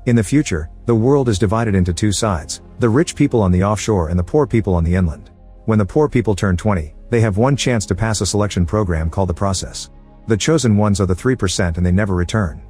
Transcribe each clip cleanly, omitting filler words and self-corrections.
In the future, the world is divided into two sides, the rich people on the offshore and the poor people on the inland. When the poor people turn 20, they have one chance to pass a selection program called the process. The chosen ones are the 3% and they never return.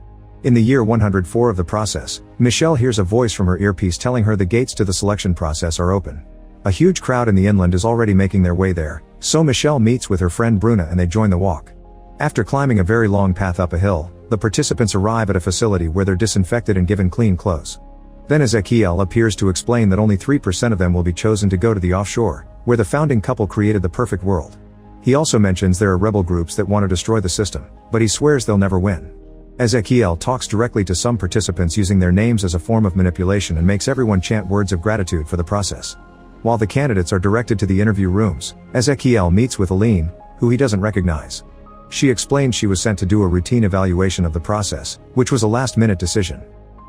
In the year 104 of the process, Michelle hears a voice from her earpiece telling her the gates to the selection process are open. A huge crowd in the inland is already making their way there, so Michelle meets with her friend Bruna and they join the walk. After climbing a very long path up a hill, the participants arrive at a facility where they're disinfected and given clean clothes. Then Ezekiel appears to explain that only 3% of them will be chosen to go to the offshore, where the founding couple created the perfect world. He also mentions there are rebel groups that want to destroy the system, but he swears they'll never win. Ezekiel talks directly to some participants using their names as a form of manipulation and makes everyone chant words of gratitude for the process. While the candidates are directed to the interview rooms, Ezekiel meets with Aline, who he doesn't recognize. She explains she was sent to do a routine evaluation of the process, which was a last-minute decision.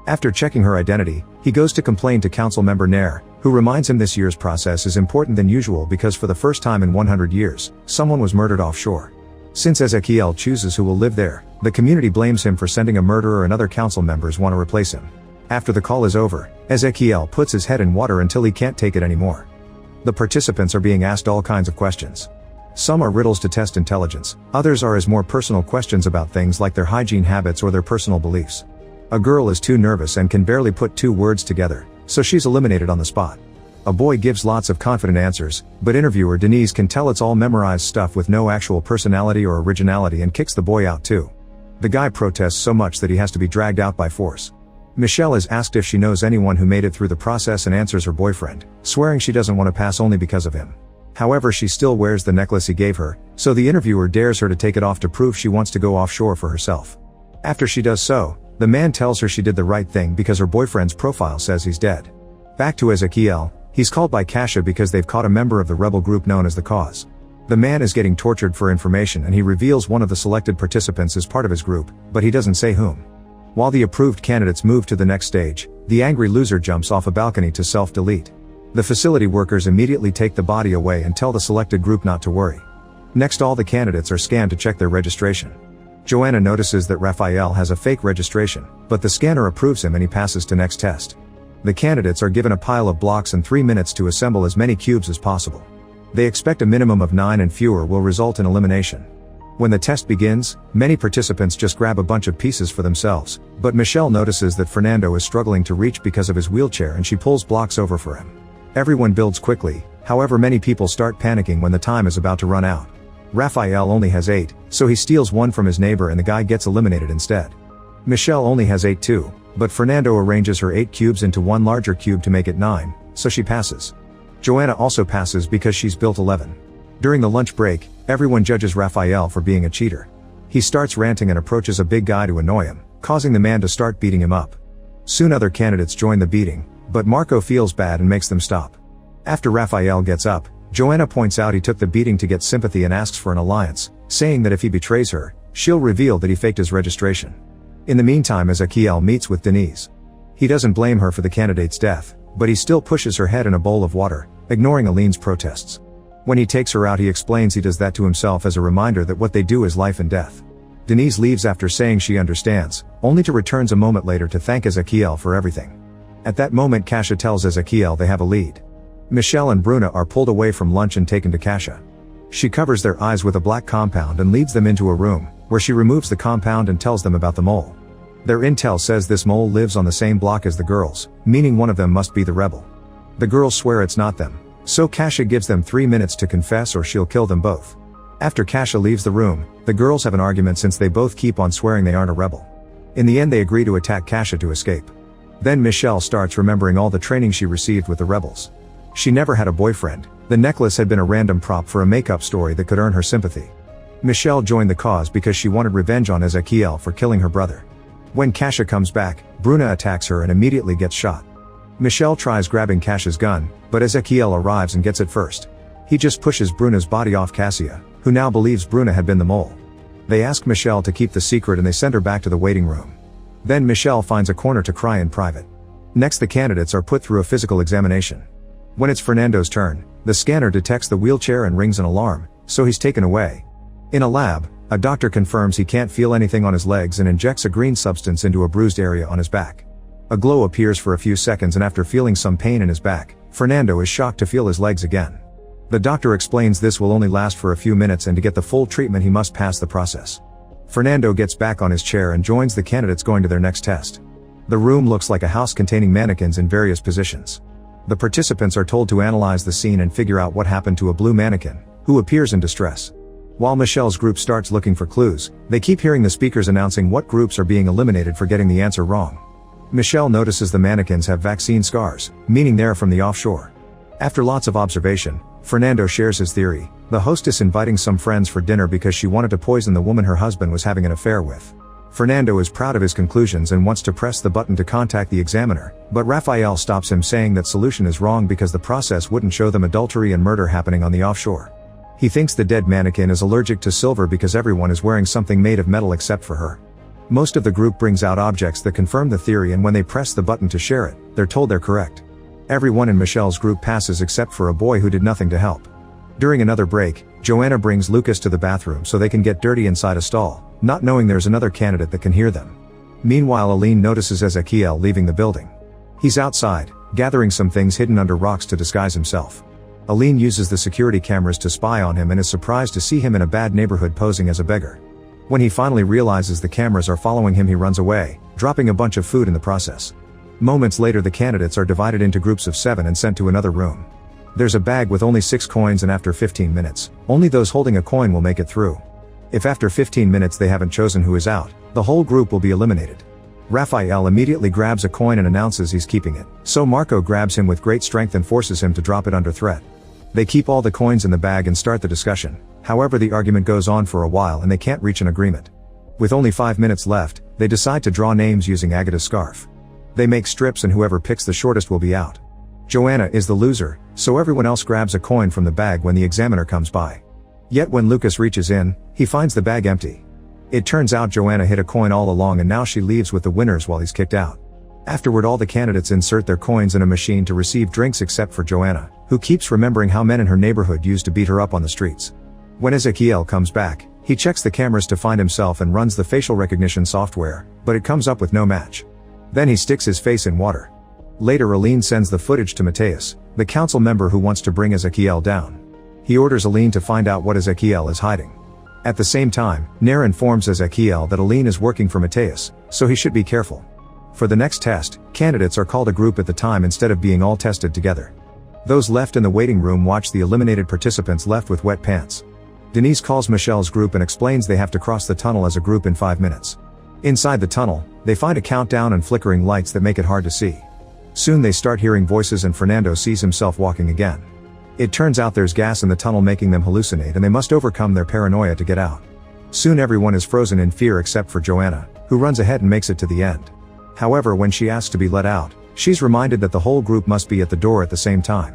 After checking her identity, he goes to complain to council member Nair, who reminds him this year's process is important than usual because for the first time in 100 years, someone was murdered offshore. Since Ezekiel chooses who will live there, the community blames him for sending a murderer and other council members want to replace him. After the call is over, Ezekiel puts his head in water until he can't take it anymore. The participants are being asked all kinds of questions. Some are riddles to test intelligence, others are as more personal questions about things like their hygiene habits or their personal beliefs. A girl is too nervous and can barely put two words together, so she's eliminated on the spot. A boy gives lots of confident answers, but interviewer Denise can tell it's all memorized stuff with no actual personality or originality and kicks the boy out too. The guy protests so much that he has to be dragged out by force. Michelle is asked if she knows anyone who made it through the process and answers her boyfriend, swearing she doesn't want to pass only because of him. However, she still wears the necklace he gave her, so the interviewer dares her to take it off to prove she wants to go offshore for herself. After she does so, the man tells her she did the right thing because her boyfriend's profile says he's dead. Back to Ezekiel, he's called by Kasha because they've caught a member of the rebel group known as the Cause. The man is getting tortured for information and he reveals one of the selected participants is part of his group, but he doesn't say whom. While the approved candidates move to the next stage, the angry loser jumps off a balcony to self-delete. The facility workers immediately take the body away and tell the selected group not to worry. Next, all the candidates are scanned to check their registration. Joanna notices that Raphael has a fake registration, but the scanner approves him and he passes to next test. The candidates are given a pile of blocks and 3 minutes to assemble as many cubes as possible. They expect a minimum of 9 and fewer will result in elimination. When the test begins, many participants just grab a bunch of pieces for themselves, but Michelle notices that Fernando is struggling to reach because of his wheelchair and she pulls blocks over for him. Everyone builds quickly, however many people start panicking when the time is about to run out. Raphael only has 8, so he steals one from his neighbor and the guy gets eliminated instead. Michelle only has 8 too, but Fernando arranges her 8 cubes into one larger cube to make it 9, so she passes. Joanna also passes because she's built 11. During the lunch break, everyone judges Raphael for being a cheater. He starts ranting and approaches a big guy to annoy him, causing the man to start beating him up. Soon other candidates join the beating, but Marco feels bad and makes them stop. After Raphael gets up, Joanna points out he took the beating to get sympathy and asks for an alliance, saying that if he betrays her, she'll reveal that he faked his registration. In the meantime, Ezekiel meets with Denise. He doesn't blame her for the candidate's death, but he still pushes her head in a bowl of water, ignoring Aline's protests. When he takes her out, he explains he does that to himself as a reminder that what they do is life and death. Denise leaves after saying she understands, only to returns a moment later to thank Ezekiel for everything. At that moment, Kasha tells Ezekiel they have a lead. Michelle and Bruna are pulled away from lunch and taken to Kasha. She covers their eyes with a black compound and leads them into a room, where she removes the compound and tells them about the mole. Their intel says this mole lives on the same block as the girls, meaning one of them must be the rebel. The girls swear it's not them, so Kasha gives them 3 minutes to confess or she'll kill them both. After Kasha leaves the room, the girls have an argument since they both keep on swearing they aren't a rebel. In the end, they agree to attack Kasha to escape. Then Michelle starts remembering all the training she received with the rebels. She never had a boyfriend, the necklace had been a random prop for a makeup story that could earn her sympathy. Michelle joined the cause because she wanted revenge on Ezekiel for killing her brother. When Kasha comes back, Bruna attacks her and immediately gets shot. Michelle tries grabbing Kasha's gun, but Ezekiel arrives and gets it first. He just pushes Bruna's body off Cassia, who now believes Bruna had been the mole. They ask Michelle to keep the secret and they send her back to the waiting room. Then Michelle finds a corner to cry in private. Next, the candidates are put through a physical examination. When it's Fernando's turn, the scanner detects the wheelchair and rings an alarm, so he's taken away. In a lab, a doctor confirms he can't feel anything on his legs and injects a green substance into a bruised area on his back. A glow appears for a few seconds, and after feeling some pain in his back, Fernando is shocked to feel his legs again. The doctor explains this will only last for a few minutes, and to get the full treatment he must pass the process. Fernando gets back on his chair and joins the candidates going to their next test. The room looks like a house containing mannequins in various positions. The participants are told to analyze the scene and figure out what happened to a blue mannequin, who appears in distress. While Michelle's group starts looking for clues, they keep hearing the speakers announcing what groups are being eliminated for getting the answer wrong. Michelle notices the mannequins have vaccine scars, meaning they're from the offshore. After lots of observation, Fernando shares his theory: the hostess inviting some friends for dinner because she wanted to poison the woman her husband was having an affair with. Fernando is proud of his conclusions and wants to press the button to contact the examiner, but Raphael stops him, saying that solution is wrong because the process wouldn't show them adultery and murder happening on the offshore. He thinks the dead mannequin is allergic to silver because everyone is wearing something made of metal except for her. Most of the group brings out objects that confirm the theory, and when they press the button to share it, they're told they're correct. Everyone in Michelle's group passes except for a boy who did nothing to help. During another break, Joanna brings Lucas to the bathroom so they can get dirty inside a stall, not knowing there's another candidate that can hear them. Meanwhile, Aline notices Ezekiel leaving the building. He's outside, gathering some things hidden under rocks to disguise himself. Aline uses the security cameras to spy on him and is surprised to see him in a bad neighborhood posing as a beggar. When he finally realizes the cameras are following him, he runs away, dropping a bunch of food in the process. Moments later, the candidates are divided into groups of 7 and sent to another room. There's a bag with only 6 coins, and after 15 minutes, only those holding a coin will make it through. If after 15 minutes they haven't chosen who is out, the whole group will be eliminated. Raphael immediately grabs a coin and announces he's keeping it, so Marco grabs him with great strength and forces him to drop it under threat. They keep all the coins in the bag and start the discussion. However, the argument goes on for a while and they can't reach an agreement. With only 5 minutes left, they decide to draw names using Agata's scarf. They make strips and whoever picks the shortest will be out. Joanna is the loser, so everyone else grabs a coin from the bag when the examiner comes by. Yet when Lucas reaches in, he finds the bag empty. It turns out Joanna hid a coin all along, and now she leaves with the winners while he's kicked out. Afterward, all the candidates insert their coins in a machine to receive drinks except for Joanna, who keeps remembering how men in her neighborhood used to beat her up on the streets. When Ezekiel comes back, he checks the cameras to find himself and runs the facial recognition software, but it comes up with no match. Then he sticks his face in water. Later, Aline sends the footage to Mateus, the council member who wants to bring Ezekiel down. He orders Aline to find out what Ezekiel is hiding. At the same time, Nair informs Ezekiel that Aline is working for Mateus, so he should be careful. For the next test, candidates are called a group at the time instead of being all tested together. Those left in the waiting room watch the eliminated participants left with wet pants. Denise calls Michelle's group and explains they have to cross the tunnel as a group in 5 minutes. Inside the tunnel, they find a countdown and flickering lights that make it hard to see. Soon they start hearing voices and Fernando sees himself walking again. It turns out there's gas in the tunnel making them hallucinate, and they must overcome their paranoia to get out. Soon everyone is frozen in fear except for Joanna, who runs ahead and makes it to the end. However, when she asks to be let out, she's reminded that the whole group must be at the door at the same time.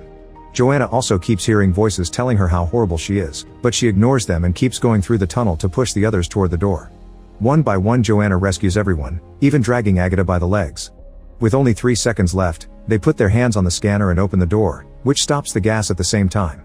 Joanna also keeps hearing voices telling her how horrible she is, but she ignores them and keeps going through the tunnel to push the others toward the door. One by one, Joanna rescues everyone, even dragging Agata by the legs. With only 3 seconds left, they put their hands on the scanner and open the door, which stops the gas at the same time.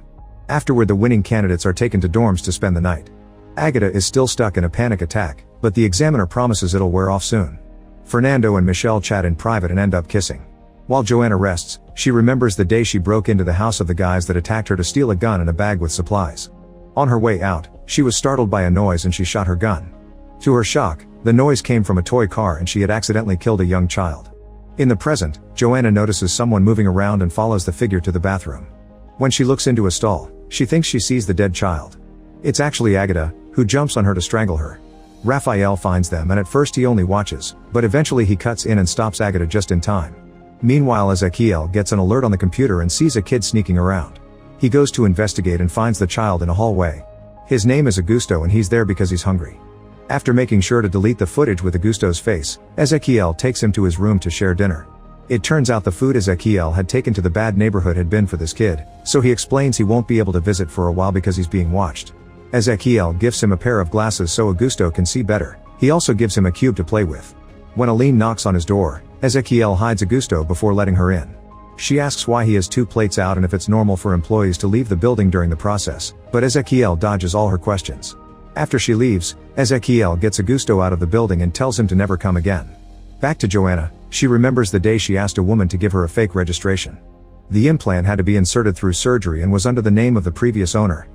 Afterward, the winning candidates are taken to dorms to spend the night. Agata is still stuck in a panic attack, but the examiner promises it'll wear off soon. Fernando and Michelle chat in private and end up kissing. While Joanna rests, she remembers the day she broke into the house of the guys that attacked her to steal a gun and a bag with supplies. On her way out, she was startled by a noise and she shot her gun. To her shock, the noise came from a toy car and she had accidentally killed a young child. In the present, Joanna notices someone moving around and follows the figure to the bathroom. When she looks into a stall, she thinks she sees the dead child. It's actually Agata, who jumps on her to strangle her. Raphael finds them, and at first he only watches, but eventually he cuts in and stops Agata just in time. Meanwhile, Ezekiel gets an alert on the computer and sees a kid sneaking around. He goes to investigate and finds the child in a hallway. His name is Augusto and he's there because he's hungry. After making sure to delete the footage with Augusto's face, Ezekiel takes him to his room to share dinner. It turns out the food Ezekiel had taken to the bad neighborhood had been for this kid, so he explains he won't be able to visit for a while because he's being watched. Ezekiel gives him a pair of glasses so Augusto can see better. He also gives him a cube to play with. When Aline knocks on his door, Ezekiel hides Augusto before letting her in. She asks why he has 2 plates out and if it's normal for employees to leave the building during the process, but Ezekiel dodges all her questions. After she leaves, Ezekiel gets Augusto out of the building and tells him to never come again. Back to Joanna, She remembers the day she asked a woman to give her a fake registration. The implant had to be inserted through surgery and was under the name of the previous owner,